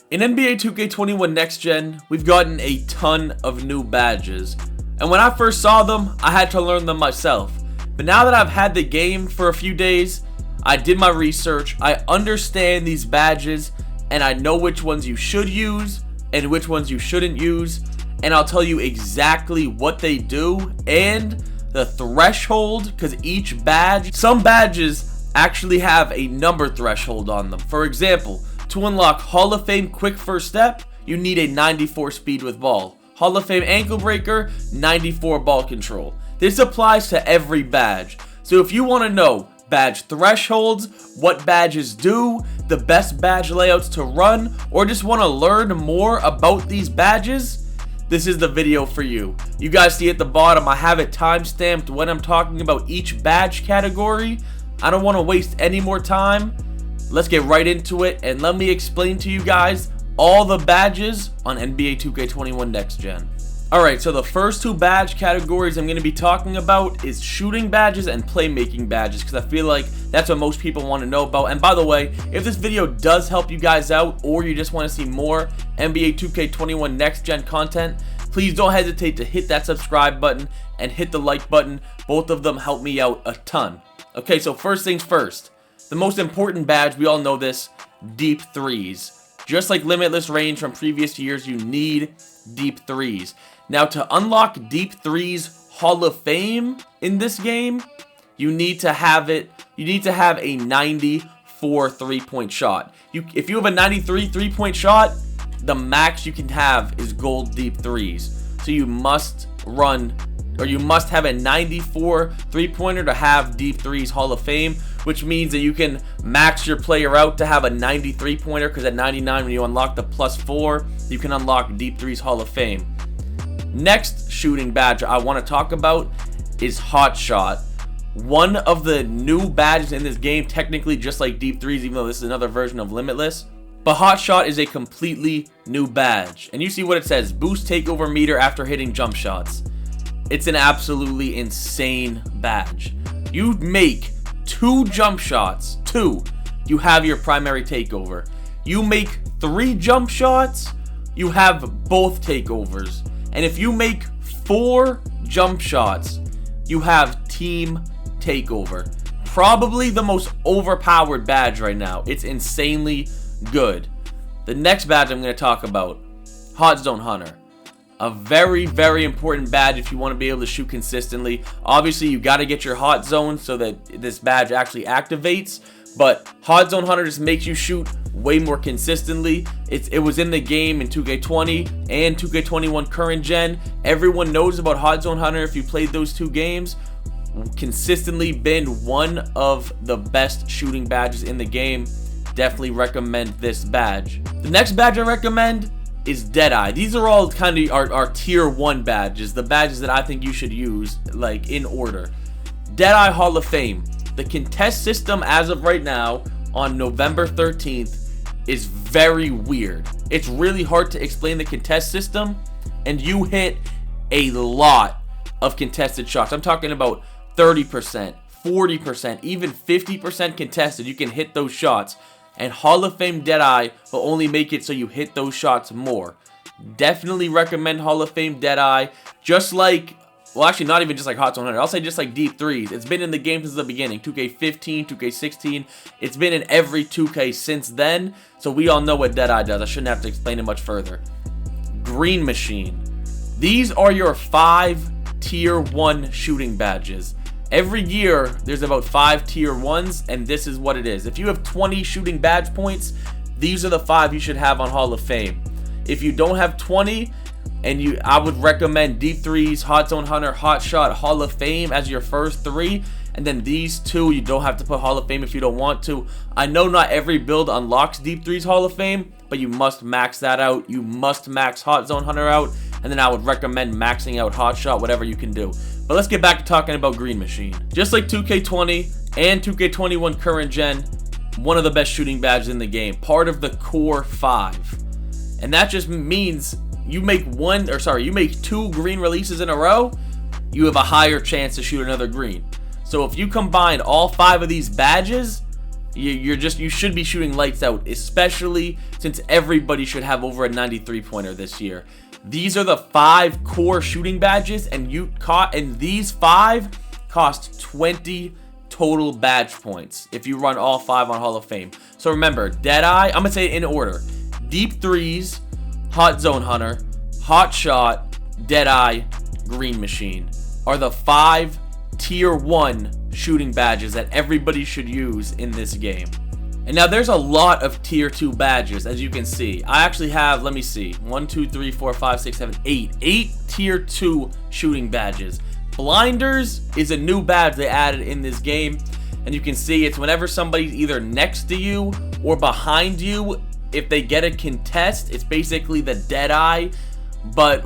In NBA 2K21 Next Gen, we've gotten a ton of new badges, and when I first saw them, I had to learn them myself. But now that I've had the game for a few days, I did my research, I understand these badges, and I know which ones you should use and which ones you shouldn't use, and I'll tell you exactly what they do and the threshold, because each badge, some badges actually have a number threshold on them. For example, to unlock Hall of Fame Quick First Step, you need a 94 speed with ball. Hall of Fame Ankle Breaker, 94 ball control. This applies to every badge. So if you want to know badge thresholds, what badges do, the best badge layouts to run, or just want to learn more about these badges, this is the video for you. You guys see at the bottom, I have it timestamped when I'm talking about each badge category. I don't want to waste any more time. Let's get right into it and let me explain to you guys all the badges on NBA 2K21 Next Gen. Alright, so the first two badge categories I'm going to be talking about is shooting badges and playmaking badges, because I feel like that's what most people want to know about. And by the way, if this video does help you guys out, or you just want to see more NBA 2K21 Next Gen content, please don't hesitate to hit that subscribe button and hit the like button. Both of them help me out a ton. Okay, so first things first. The most important badge, we all know this, deep threes. Just like limitless range from previous years, you need deep threes. Now, to unlock deep threes Hall of Fame in this game, you need to have it. You need to have a 94 three-point shot. If you have a 93 three-point shot, the max you can have is gold deep threes. So you must run, or you must have a 94 three-pointer to have deep threes Hall of Fame, which means that you can max your player out to have a 93 pointer, because at 99, when you unlock the +4, you can unlock deep threes Hall of Fame. Next shooting badge I want to talk about is Hot Shot. One of the new badges in this game, technically just like deep threes, even though this is another version of limitless. But Hot Shot is a completely new badge, and you see what it says: boost takeover meter after hitting jump shots. It's an absolutely insane badge. You make 2 jump shots, you have your primary takeover. You make 3 jump shots, you have both takeovers. And if you make 4 jump shots, you have team takeover. Probably the most overpowered badge right now. It's insanely good. The next badge I'm going to talk about, Hot Zone Hunter. A very, very important badge if you want to be able to shoot consistently. Obviously, you got to get your hot zone so that this badge actually activates. But Hot Zone Hunter just makes you shoot way more consistently. It was in the game in 2K20 and 2K21 current gen. Everyone knows about Hot Zone Hunter if you played those 2 games. Consistently been one of the best shooting badges in the game. Definitely recommend this badge. The next badge I recommend is Deadeye. These are all kind of our tier 1 badges, the badges that I think you should use, like in order. Deadeye Hall of Fame. The contest system as of right now on November 13th is very weird. It's really hard to explain the contest system, and you hit a lot of contested shots. I'm talking about 30%, 40%, even 50% contested. You can hit those shots. And Hall of Fame Deadeye will only make it so you hit those shots more. Definitely recommend Hall of Fame Deadeye. Just like, well, actually not even just like Hot Zone Hunter. I'll say just like deep threes. It's been in the game since the beginning. 2K15, 2K16. It's been in every 2K since then. So we all know what Deadeye does. I shouldn't have to explain it much further. Green Machine. These are your 5 tier 1 shooting badges. Every year, there's about 5 tier 1s, and this is what it is. If you have 20 shooting badge points, these are the 5 you should have on Hall of Fame. If you don't have 20, I would recommend deep threes, Hot Zone Hunter, Hot Shot, Hall of Fame as your first 3. And then these 2, you don't have to put Hall of Fame if you don't want to. I know not every build unlocks deep threes Hall of Fame, but you must max that out. You must max Hot Zone Hunter out. And then I would recommend maxing out Hot Shot, whatever you can do. But let's get back to talking about Green Machine. Just like 2K20 and 2K21 current gen, one of the best shooting badges in the game. Part of the core 5. And that just means you make 2 green releases in a row, you have a higher chance to shoot another green. So if you combine all 5 of these badges, You should be shooting lights out, especially since everybody should have over a 93 pointer this year. These are the 5 core shooting badges, and these 5 cost 20 total badge points if you run all 5 on Hall of Fame. So remember, Deadeye, I'm gonna say it in order: Deep Threes, Hot Zone Hunter, Hot Shot, Deadeye, Green Machine are the 5 tier 1 shooting badges that everybody should use in this game. And now there's a lot of tier 2 badges, as you can see. I actually have, let me see, 1, 2, 3, 4, 5, 6, 7, 8 tier 2 shooting badges. Blinders is a new badge they added in this game, and you can see it's whenever somebody's either next to you or behind you. If they get a contest, it's basically the Deadeye, but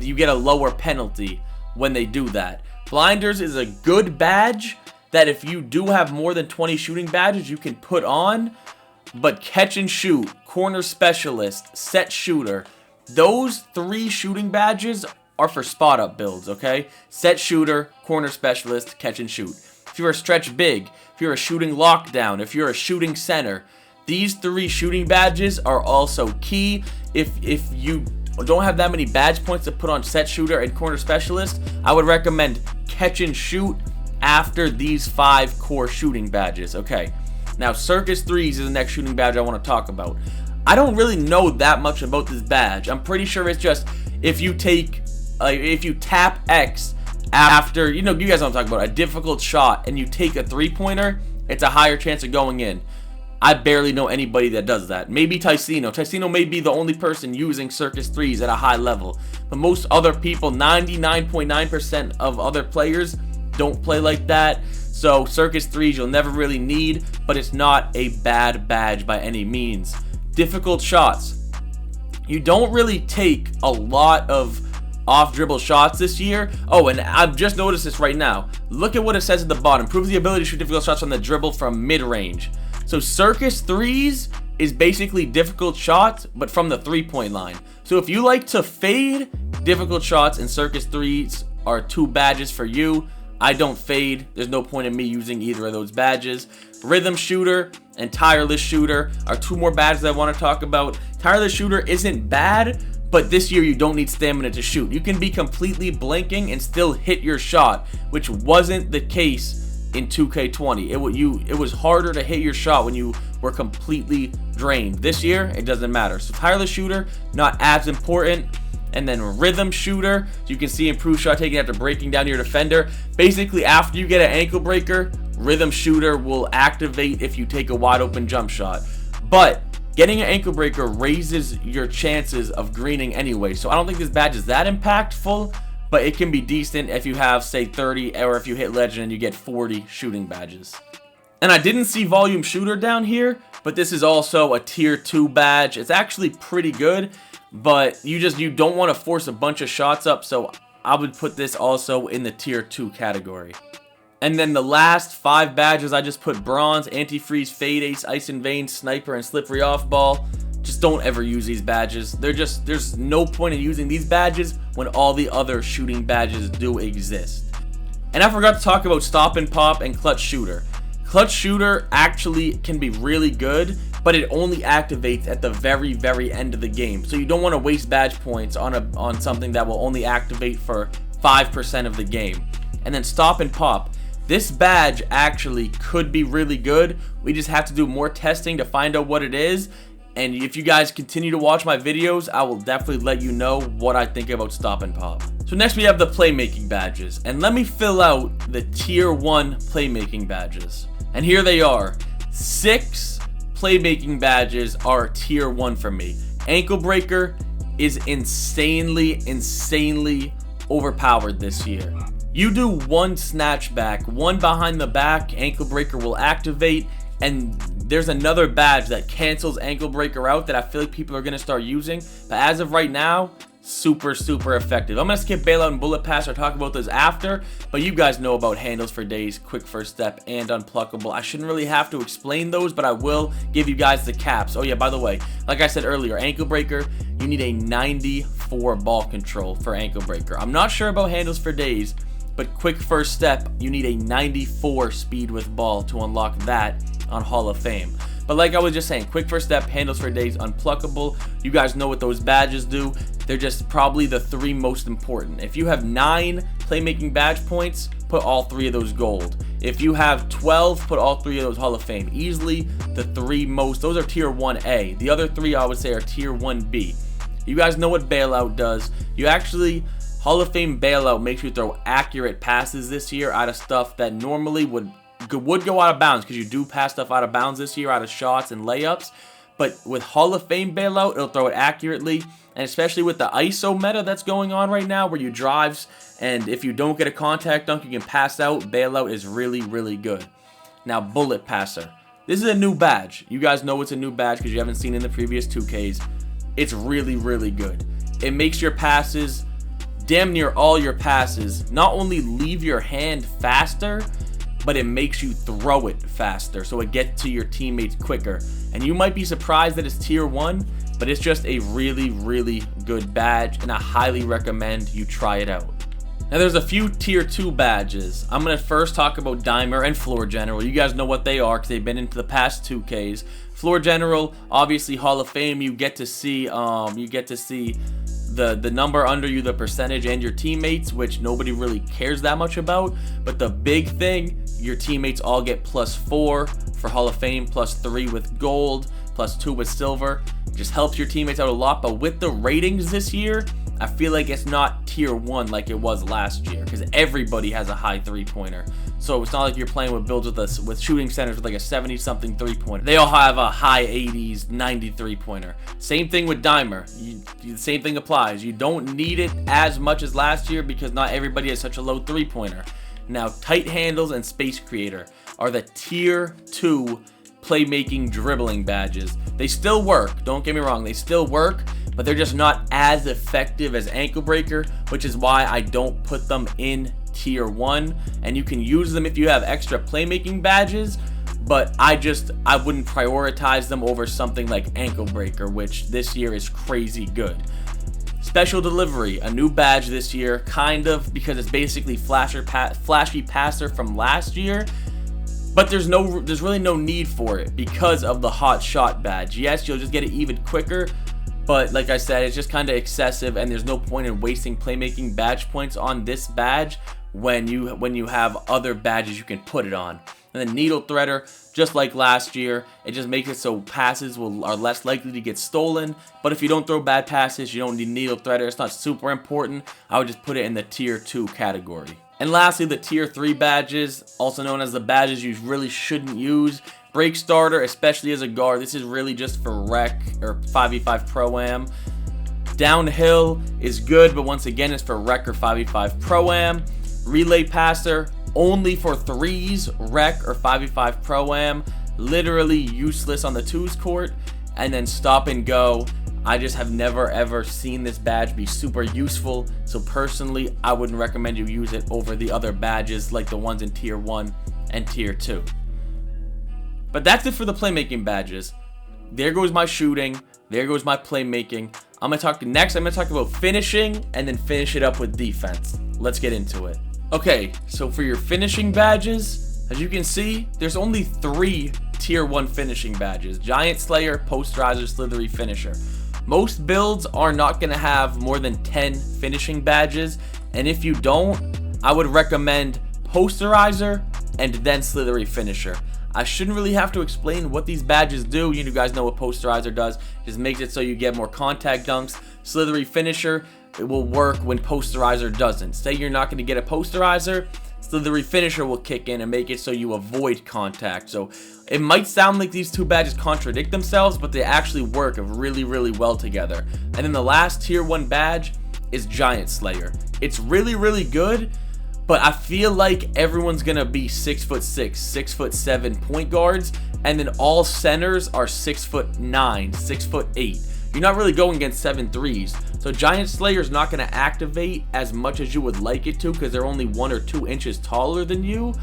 you get a lower penalty when they do that. Blinders is a good badge that if you do have more than 20 shooting badges, you can put on. But Catch and Shoot, Corner Specialist, Set Shooter, those 3 shooting badges are for spot up builds, okay? Set Shooter, Corner Specialist, Catch and Shoot. If you're a stretch big, if you're a shooting lockdown, if you're a shooting center, these 3 shooting badges are also key. If you don't have that many badge points to put on Set Shooter and Corner Specialist, I would recommend Catch and Shoot after these 5 core shooting badges. Okay, now Circus Threes is the next shooting badge I want to talk about. I don't really know that much about this badge. I'm pretty sure it's just if you tap X after, you guys know what I'm talking about, a difficult shot, and you take a 3-pointer, it's a higher chance of going in. I barely know anybody that does that. Maybe Ticino. Ticino may be the only person using Circus Threes at a high level, but most other people, 99.9% of other players, don't play like that. So Circus Threes you'll never really need, but it's not a bad badge by any means. Difficult shots. You don't really take a lot of off dribble shots this year. Oh, and I've just noticed this right now. Look at what it says at the bottom. Improves the ability to shoot difficult shots from the dribble from mid-range. So Circus Threes is basically difficult shots, but from the 3-point line. So if you like to fade, difficult shots and Circus Threes are 2 badges for you. I don't fade. There's no point in me using either of those badges. Rhythm Shooter and Tireless Shooter are 2 more badges I want to talk about. Tireless Shooter isn't bad, but this year you don't need stamina to shoot. You can be completely blinking and still hit your shot, which wasn't the case in 2K20. It was harder to hit your shot when you were completely drained. This year, it doesn't matter. So Tireless Shooter, not as important. And then Rhythm Shooter, you can see improved shot taking after breaking down your defender. Basically, after you get an ankle breaker, Rhythm Shooter will activate if you take a wide open jump shot. But getting an ankle breaker raises your chances of greening anyway. So I don't think this badge is that impactful, but it can be decent if you have, say, 30, or if you hit Legend and you get 40 shooting badges. And I didn't see Volume Shooter down here, but this is also a tier 2 badge. It's actually pretty good, but you don't want to force a bunch of shots up, so I would put this also in the tier 2 category. And then the last 5 badges, I just put Bronze, Antifreeze, Fade Ace, Ice and Vein, Sniper, and Slippery Off Ball. Just don't ever use these badges. There's no point in using these badges when all the other shooting badges do exist. And I forgot to talk about Stop and Pop and Clutch Shooter. Clutch Shooter actually can be really good, but it only activates at the very, very end of the game. So you don't want to waste badge points on something that will only activate for 5% of the game. And then Stop and Pop. This badge actually could be really good. We just have to do more testing to find out what it is. And if you guys continue to watch my videos, I will definitely let you know what I think about Stop and Pop. So next we have the playmaking badges. And let me fill out the tier 1 playmaking badges. And here they are. 6 playmaking badges are tier 1 for me. Ankle Breaker is insanely overpowered this year. You do 1 snatchback, 1 behind the back, Ankle Breaker will activate, and there's another badge that cancels Ankle Breaker out that I feel like people are going to start using, but as of right now, super effective. I'm going to skip Bailout and Bullet Pass or talk about those after, but you guys know about Handles for Days, Quick First Step, and Unpluckable. I shouldn't really have to explain those, but I will give you guys the caps. Oh yeah, by the way, like I said earlier, Ankle Breaker, you need a 94 ball control for Ankle Breaker. I'm not sure about Handles for Days, but Quick First Step, you need a 94 speed with ball to unlock that. on Hall of Fame. But like I was just saying, quick first step, handles for days, unpluckable. You guys know what those badges do. They're just probably the 3 most important. If you have 9 playmaking badge points, put all 3 of those gold. If you have 12, put all 3 of those Hall of Fame. Easily the 3 most. Those are tier 1A. The other 3 I would say are tier 1B. You guys know what bailout does. You actually, Hall of Fame bailout makes you throw accurate passes this year out of stuff that normally would go out of bounds, because you do pass stuff out of bounds this year out of shots and layups. But with Hall of Fame bailout, it'll throw it accurately, and especially with the ISO meta that's going on right now, where you drives, and if you don't get a contact dunk, you can pass out. Bailout is really, really good. Now, Bullet Passer. This is a new badge. You guys know it's a new badge because you haven't seen it in the previous 2Ks. It's really, really good. It makes your passes, damn near all your passes, not only leave your hand faster, but it makes you throw it faster, so it gets to your teammates quicker. And you might be surprised that it's tier 1, but it's just a really, really good badge, and I highly recommend you try it out. Now there's a few tier 2 badges. I'm going to first talk about Dimer and Floor General. You guys know what they are because they've been into the past 2Ks. Floor General, obviously Hall of Fame, you get to see the number under you, the percentage, and your teammates, which nobody really cares that much about. But the big thing, your teammates all get +4 for Hall of Fame, +3 with gold, +2 with silver. It just helps your teammates out a lot. But with the ratings this year, I feel like it's not tier 1 like it was last year, because everybody has a high 3-pointer. So it's not like you're playing with builds with shooting centers with like a 70-something 3-pointer. They all have a high 80s, 90 3-pointer. Same thing with Dimer. The same thing applies. You don't need it as much as last year because not everybody has such a low 3-pointer. Now, Tight Handles and Space Creator are the tier 2 playmaking dribbling badges. They still work, don't get me wrong, they still work, but they're just not as effective as Ankle Breaker, which is why I don't put them in tier 1. And you can use them if you have extra playmaking badges, but I wouldn't prioritize them over something like Ankle Breaker, which this year is crazy good. Special Delivery, a new badge this year, kind of, because it's basically flashy passer from last year. But there's really no need for it because of the Hot Shot badge. Yes, you'll just get it even quicker, but like I said, it's just kind of excessive, and there's no point in wasting playmaking badge points on this badge when you have other badges you can put it on. And then Needle Threader, just like last year, it just makes it so passes are less likely to get stolen. But if you don't throw bad passes, you don't need Needle Threader. It's not super important. I would just put it in the tier 2 category. And lastly, the tier 3 badges, also known as the badges you really shouldn't use. Break Starter, especially as a guard, this is really just for rec or 5v5 Pro-Am. Downhill is good, but once again, it's for rec or 5v5 Pro-Am. Relay Passer, only for 3s, rec or 5v5 Pro-Am. Literally useless on the 2s court. And then Stop and Go. I just have never ever seen this badge be super useful, so personally I wouldn't recommend you use it over the other badges like the ones in tier 1 and tier 2. But that's it for the playmaking badges. There goes my shooting, there goes my playmaking. I'm gonna talk about finishing, and then finish it up with defense. Let's get into it. Okay, so for your finishing badges, as you can see, there's only 3 tier 1 finishing badges: Giant Slayer, Posterizer, Slithery Finisher. Most builds are not going to have more than 10 finishing badges, and if you don't, I would recommend Posterizer and then Slithery Finisher. I shouldn't really have to explain what these badges do. You guys know what Posterizer does. It just makes it so you get more contact dunks. Slithery Finisher, it will work when Posterizer doesn't. Say you're not going to get a Posterizer, Slithery Finisher will kick in and make it so you avoid contact. So it might sound like these 2 badges contradict themselves, but they actually work really, really well together. And then the last tier 1 badge is Giant Slayer. It's really, really good, but I feel like everyone's gonna be 6'6", 6'7" point guards, and then all centers are 6'9", 6'8". You're not really going against 7'3s. So Giant Slayer's not going to activate as much as you would like it to because they're only 1 or 2 inches taller than you.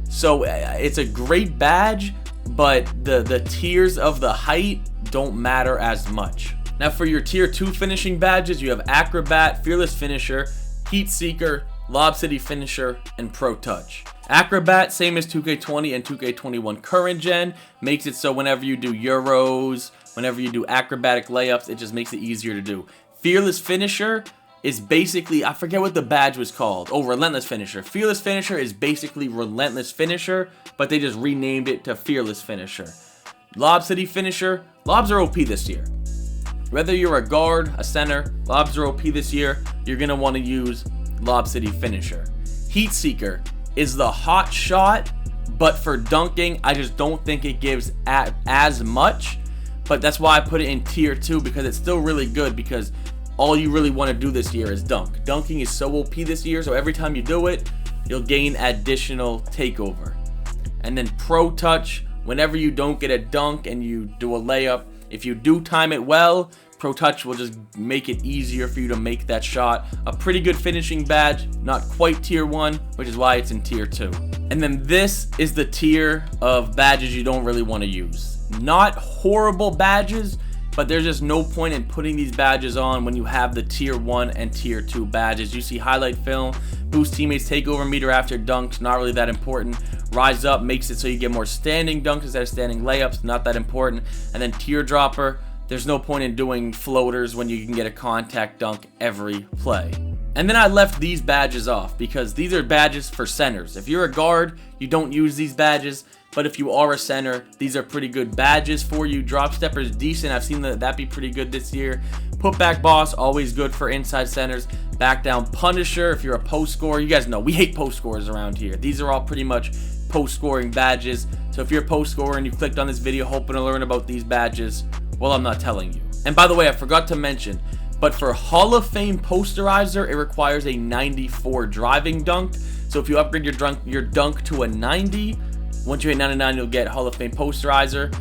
So it's a great badge, but the tiers of the height don't matter as much. Now for your tier 2 finishing badges, you have Acrobat, Fearless Finisher, Heat Seeker, Lob City Finisher, and Pro Touch. Acrobat, same as 2K20 and 2K21 current gen, makes it so whenever you do Euros, whenever you do acrobatic layups, it just makes it easier to do. Fearless Finisher is basically, I forget what the badge was called. Oh, Relentless Finisher. Fearless Finisher is basically Relentless Finisher, but they just renamed it to Fearless Finisher. Lob City Finisher, lobs are OP this year. Whether you're a guard, a center, lobs are OP this year, you're going to want to use Lob City Finisher. Heat Seeker is the hot shot, but for dunking, I just don't think it gives as much. But that's why I put it in tier 2, because it's still really good, because all you really want to do this year is dunk. Dunking is so OP this year, so every time you do it, you'll gain additional takeover. And then Pro Touch, whenever you don't get a dunk and you do a layup, if you do time it well, Pro Touch will just make it easier for you to make that shot. A pretty good finishing badge, not quite tier 1, which is why it's in tier 2. And then this is the tier of badges you don't really want to use. Not horrible badges, but there's just no point in putting these badges on when you have the tier 1 and tier 2 badges. You see highlight film, boost teammates takeover meter after dunks, not really that important. Rise up makes it so you get more standing dunks instead of standing layups, not that important. And then teardropper, there's no point in doing floaters when you can get a contact dunk every play. And then I left these badges off because these are badges for centers. If you're a guard, you don't use these badges. But if you are a center, these are pretty good badges for you. Drop stepper is decent. I've seen that be pretty good this year. Putback boss, always good for inside centers. Back down Punisher, if you're a post scorer. You guys know we hate post scorers around here. These are all pretty much post scoring badges. So if you're a post scorer and you clicked on this video hoping to learn about these badges, well, I'm not telling you. And by the way, I forgot to mention, but for Hall of Fame posterizer, it requires a 94 driving dunk. So if you upgrade your dunk to a 90, once you hit 99, you'll get Hall of Fame posterizer.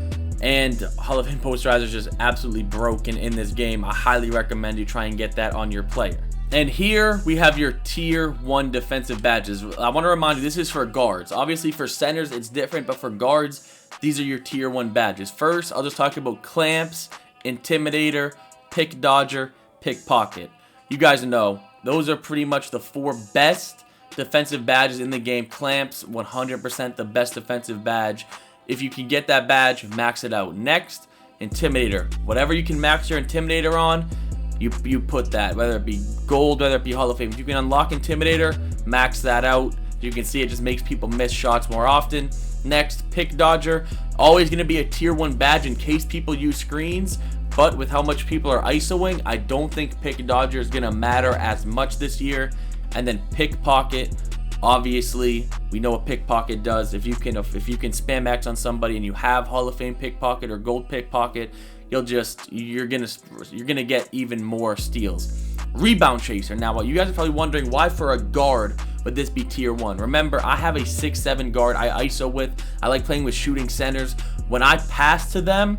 And Hall of Fame posterizer is just absolutely broken in this game. I highly recommend you try and get that on your player. And here we have your tier 1 defensive badges. I want to remind you, this is for guards. Obviously for centers, it's different, but for guards, these are your tier 1 badges. First, I'll just talk about Clamps, Intimidator, Pick Dodger, Pickpocket. You guys know, those are pretty much the 4 best defensive badges in the game. Clamps, 100% the best defensive badge. If you can get that badge, max it out. Next, Intimidator. Whatever you can max your Intimidator on, you put that, whether it be gold, whether it be Hall of Fame. If you can unlock Intimidator, max that out. You can see it just makes people miss shots more often. Next, Pick Dodger. Always going to be a tier 1 badge in case people use screens, but with how much people are ISOing, I don't think Pick Dodger is going to matter as much this year. And then Pickpocket. Obviously, we know what Pickpocket does. If you can spam max on somebody and you have Hall of Fame Pickpocket or Gold Pickpocket, you're gonna get even more steals. Rebound Chaser. Now, you guys are probably wondering why for a guard would this be tier 1? Remember, I have a 6'7" guard I ISO with. I like playing with shooting centers. When I pass to them,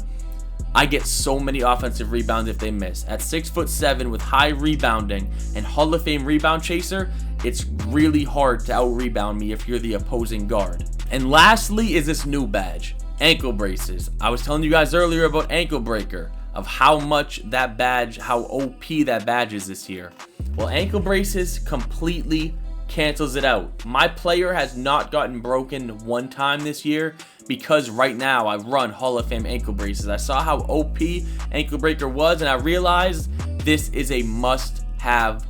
I get so many offensive rebounds if they miss. At 6'7" with high rebounding and Hall of Fame Rebound Chaser, it's really hard to out-rebound me if you're the opposing guard. And lastly is this new badge, Ankle Braces. I was telling you guys earlier about Ankle Breaker, of how much that badge, how OP that badge is this year. Well, Ankle Braces completely cancels it out. My player has not gotten broken one time this year because right now I run Hall of Fame Ankle Braces. I saw how OP Ankle Breaker was and I realized this is a must-have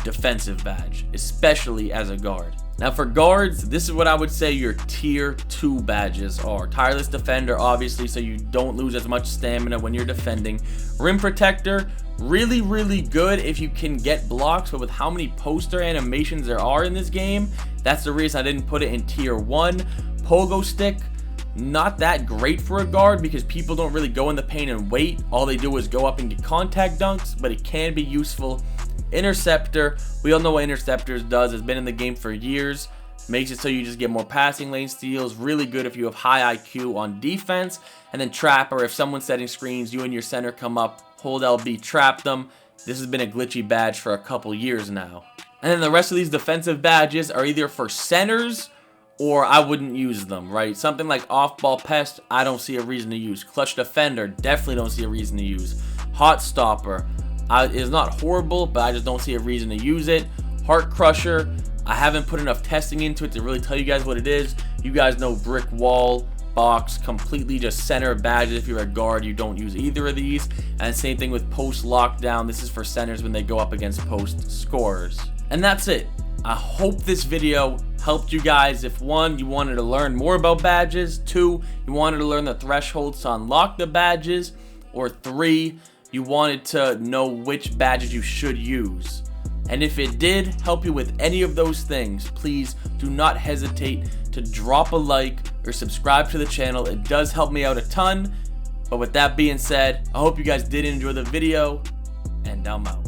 defensive badge, especially as a guard. Now for guards, this is what I would say your tier 2 badges are. Tireless Defender, obviously, so you don't lose as much stamina when you're defending. Rim Protector, really good if you can get blocks, but with how many poster animations there are in this game, that's the reason I didn't put it in tier 1. Pogo Stick, not that great for a guard because people don't really go in the paint and wait. All they do is go up and get contact dunks, but it can be useful. Interceptor, we all know what Interceptors does. It's been in the game for years. Makes it so you just get more passing lane steals. Really good if you have high IQ on defense. And then Trapper, if someone's setting screens, you and your center come up, hold LB, trap them. This has been a glitchy badge for a couple years now. And then the rest of these defensive badges are either for centers or I wouldn't use them, right? Something like Off-Ball Pest, I don't see a reason to use. Clutch Defender, definitely don't see a reason to use. Hot Stopper, it's not horrible, but I just don't see a reason to use it. Heart Crusher, I haven't put enough testing into it to really tell you guys what it is. You guys know brick wall, box, completely just center badges. If you're a guard, you don't use either of these. And same thing with post lockdown. This is for centers when they go up against post scorers. And that's it. I hope this video helped you guys. If 1, you wanted to learn more about badges, 2, you wanted to learn the thresholds to unlock the badges, or 3, you wanted to know which badges you should use. And if it did help you with any of those things, please do not hesitate to drop a like or subscribe to the channel. It does help me out a ton. But with that being said, I hope you guys did enjoy the video, and I'm out.